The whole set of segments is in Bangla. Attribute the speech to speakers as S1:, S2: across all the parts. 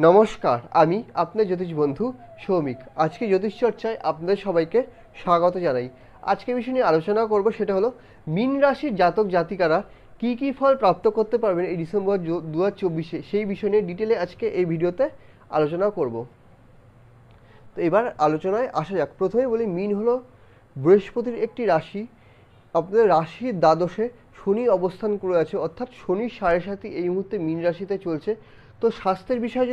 S1: নমস্কার, আমি আপনার জ্যোতিষ বন্ধু সৌমিক। আজকে জ্যোতিষ চর্চায় আপনাদের সবাইকে স্বাগত জানাই। আজকে বিষয় নিয়ে আলোচনা করব, সেটা হলো মীন রাশির জাতক জাতিকারা কী কী ফল প্রাপ্ত করতে পারবেন এই ডিসেম্বর 2024-এ, সেই বিষয় নিয়ে ডিটেলে আজকে এই ভিডিওতে আলোচনা করব। তো এবার আলোচনায় আসা যাক। প্রথমে বলি, মীন হলো বৃহস্পতির একটি রাশি। আপনাদের রাশির দ্বাদশে শনি অবস্থান করে আছে, অর্থাৎ শনির 7.5 এই মুহূর্তে মীন রাশিতে চলছে। তো স্বাস্থ্যের বিষয়ে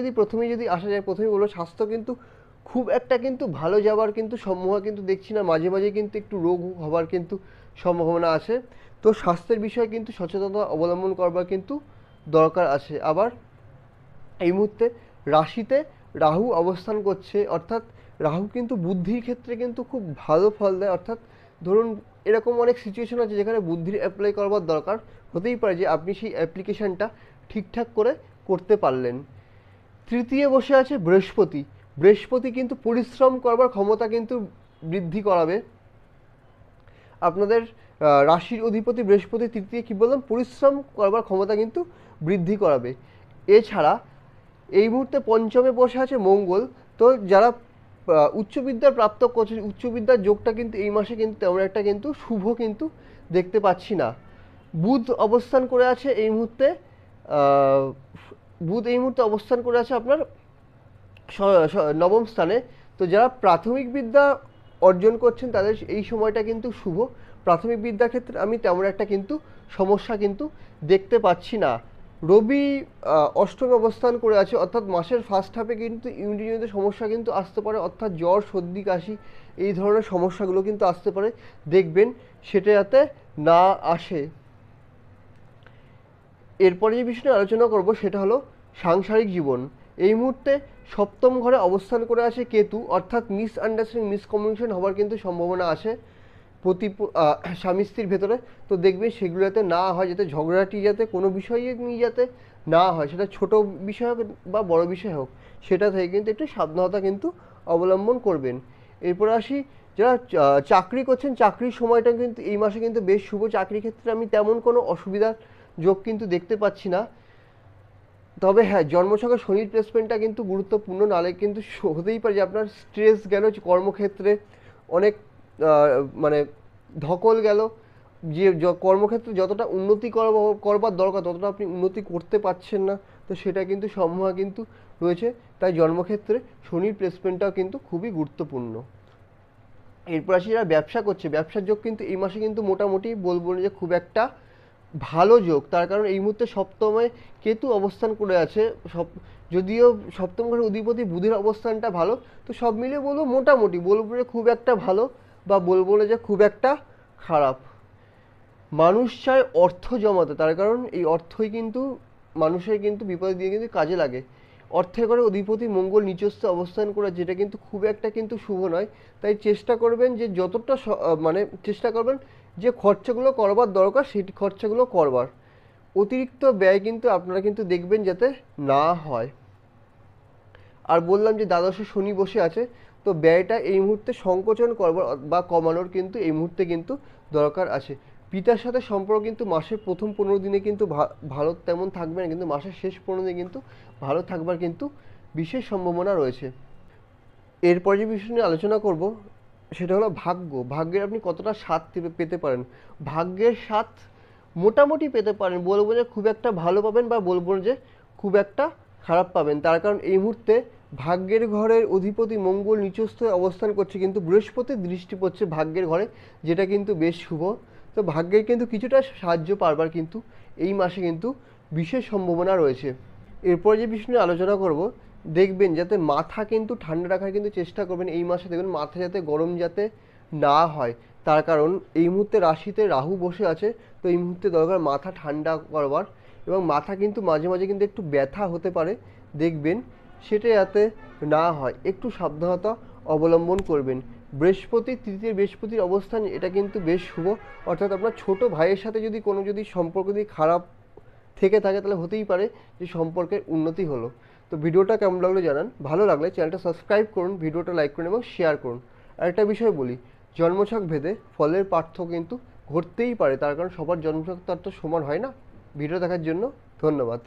S1: যদি আসা যায়, প্রথমে বলবো স্বাস্থ্য কিন্তু খুব একটা কিন্তু ভালো যাওয়ার কিন্তু সম্ভাবনা কিন্তু দেখছি না। মাঝে মাঝে কিন্তু একটু রোগ হওয়ার কিন্তু সম্ভাবনা আছে। তো স্বাস্থ্যের বিষয়ে কিন্তু সচেতনতা অবলম্বন করবার কিন্তু দরকার আছে। আবার এই মুহূর্তে রাশিতে রাহু অবস্থান করছে, অর্থাৎ রাহু কিন্তু বুদ্ধির ক্ষেত্রে কিন্তু খুব ভালো ফল দেয়। অর্থাৎ ধরুন এরকম অনেক সিচুয়েশন আছে যেখানে বুদ্ধির অ্যাপ্লাই করবার দরকার হতেই পারে, যে আপনি সেই অ্যাপ্লিকেশানটা ঠিকঠাক করে করতে পারলেন। তৃতীয় বসে আছে বৃহস্পতি। বৃহস্পতি কিন্তু পরিশ্রম করবার ক্ষমতা কিন্তু বৃদ্ধি করাবে। আপনাদের রাশির অধিপতি বৃহস্পতি তৃতীয়, কী বললাম, পরিশ্রম করবার ক্ষমতা কিন্তু বৃদ্ধি করাবে। এছাড়া এই মুহূর্তে পঞ্চমে বসে আছে মঙ্গল। তো যারা উচ্চবিদ্যার প্রাপ্ত করছে, উচ্চবিদ্যার যোগটা কিন্তু এই মাসে কিন্তু তেমন একটা কিন্তু শুভ কিন্তু দেখতে পাচ্ছি না। বুধ অবস্থান করে আছে এই মুহূর্তে, অবস্থান করে আছে আপনার নবম স্থানে। তো যারা প্রাথমিক বিদ্যা অর্জন করছেন তাদের এই সময়টা কিন্তু শুভ। প্রাথমিক বিদ্যার ক্ষেত্রে আমি তেমন একটা কিন্তু সমস্যা কিন্তু দেখতে পাচ্ছি না। রবি অষ্টমে অবস্থান করে আছে, অর্থাৎ মাসের ফার্স্ট হাফে কিন্তু ইমিউনিটিজনিত সমস্যা কিন্তু আসতে পারে, অর্থাৎ জ্বর, সর্দি, কাশি এই ধরনের সমস্যাগুলো কিন্তু আসতে পারে। দেখবেন সেটা যাতে না আসে। এরপরে যে বিষয়টা আলোচনা করব সেটা হলো সাংসারিক জীবন। এই মুহূর্তে সপ্তম ঘরে অবস্থান করে আছে কেতু, অর্থাৎ মিসআন্ডারস্ট্যান্ডিং, মিসকমিউনিকেশন হওয়ার কিন্তু সম্ভাবনা আছে স্বামী স্ত্রীর ভেতরে। তো দেখবেন সেগুলো যাতে না হয়, যাতে ঝগড়াটি যাতে কোনো বিষয়ে নিয়ে যাতে না হয়, সেটা ছোট বিষয় হোক বা বড় বিষয় হোক, সেটা থেকে কিন্তু একটু সাবধানতা কিন্তু অবলম্বন করবেন। এরপর আসি যারা চাকরি করছেন, চাকরির সময়টা কিন্তু এই মাসে কিন্তু বেশ শুভ। চাকরির ক্ষেত্রে আমি তেমন কোনো অসুবিধার যোগ কিন্তু দেখতে পাচ্ছি না। তবে হ্যাঁ, জন্মছকে শনির প্লেসমেন্টটা কিন্তু গুরুত্বপূর্ণ, নাহলে কিন্তু হতেই পারে যে আপনার স্ট্রেস গেল, কর্মক্ষেত্রে অনেক মানে ধকল গেল, যে কর্মক্ষেত্রে যতটা উন্নতি করবার দরকার ততটা আপনি উন্নতি করতে পারছেন না। তো সেটা কিন্তু সম্ভাবনা কিন্তু রয়েছে। তাই জন্মক্ষেত্রে শনির প্লেসমেন্টটাও কিন্তু খুবই গুরুত্বপূর্ণ। এরপর আসি যারা ব্যবসা করছে, ব্যবসার যোগ কিন্তু এই মাসে কিন্তু মোটামুটি বলবো না যে খুব একটা ভালো যোগ। তার কারণ এই মুহূর্তে সপ্তমে কেতু অবস্থান করে আছে। যদিও সপ্তম ঘরের অধিপতি বুধের অবস্থানটা ভালো, তো সব মিলিয়ে বলবো মোটামুটি, বলবো যে খুব একটা ভালো বা বলবো না যে খুব একটা খারাপ। মানুষ চায় অর্থ জমাতে, তার কারণ এই অর্থই কিন্তু মানুষের কিন্তু বিপদে দিয়ে কিন্তু কাজে লাগে। অর্থের ঘরে অধিপতি মঙ্গল নিচস্থ অবস্থান করে, যেটা কিন্তু খুব একটা কিন্তু শুভ নয়। তাই চেষ্টা করবেন যে যতটা চেষ্টা করবেন যে খরচাগুলো করবার দরকার সেই খরচাগুলো করবার। অতিরিক্ত ব্যয় কিন্তু আপনারা কিন্তু দেখবেন যাতে না হয়। আর বললাম যে দ্বাদশে শনি বসে আছে, তো ব্যয়টা এই মুহূর্তে সংকোচন করবার বা কমানোর কিন্তু এই মুহূর্তে কিন্তু দরকার আছে। পিতার সাথে সম্পর্ক কিন্তু মাসের প্রথম 15 দিনে কিন্তু ভালো তেমন থাকবে না, কিন্তু মাসের শেষ 15 দিনে কিন্তু ভালো থাকবার কিন্তু বিশেষ সম্ভাবনা রয়েছে। এরপর যে বিষয় নিয়ে আলোচনা করব সেটা হলো ভাগ্য। ভাগ্যের আপনি কতটা স্বাদ পেতে পারেন। ভাগ্যের স্বাদ মোটামুটি পেতে পারেন, বলবো যে খুব একটা ভালো পাবেন বা বলবো যে খুব একটা খারাপ পাবেন। তার কারণ এই মুহূর্তে ভাগ্যের ঘরের অধিপতি মঙ্গল নিচস্থ অবস্থান করছে, কিন্তু বৃহস্পতির দৃষ্টি পড়ছে ভাগ্যের ঘরে, যেটা কিন্তু বেশ শুভ। তো ভাগ্যের কিন্তু কিছুটা সাহায্য পারবার কিন্তু এই মাসে কিন্তু বিশেষ সম্ভাবনা রয়েছে। এরপর যে বিষয় নিয়ে আলোচনা করব, দেখবেন যাতে মাথা কিন্তু ঠান্ডা রাখার কিন্তু চেষ্টা করবেন এই মাসে। দেখবেন মাথা যাতে গরম যাতে না হয়, তার কারণ এই মুহূর্তে রাশিতে রাহু বসে আছে। তো এই মুহূর্তে দরকার মাথা ঠান্ডা করবার, এবং মাথা কিন্তু মাঝে মাঝে কিন্তু একটু ব্যথা হতে পারে, দেখবেন সেটা যাতে না হয় একটু সাবধানতা অবলম্বন করবেন। বৃহস্পতির অবস্থান এটা কিন্তু বেশ শুভ, অর্থাৎ আপনার ছোট ভাইয়ের সাথে যদি সম্পর্ক খারাপ থেকে থাকে তাহলে হতেই পারে যে সম্পর্কের উন্নতি হলো। তো ভিডিওটা কেমন লাগলো জানান, ভালো লাগলে চ্যানেলটা সাবস্ক্রাইব করুন, ভিডিওটা লাইক করুন এবং শেয়ার করুন। আরেকটা বিষয় বলি, জন্মছক ভেদে ফলের পার্থক্য কিন্তু ঘটতেই পারে, তার কারণ সবার জন্মছক তার তো সমান হয় না। ভিডিও দেখার জন্য ধন্যবাদ।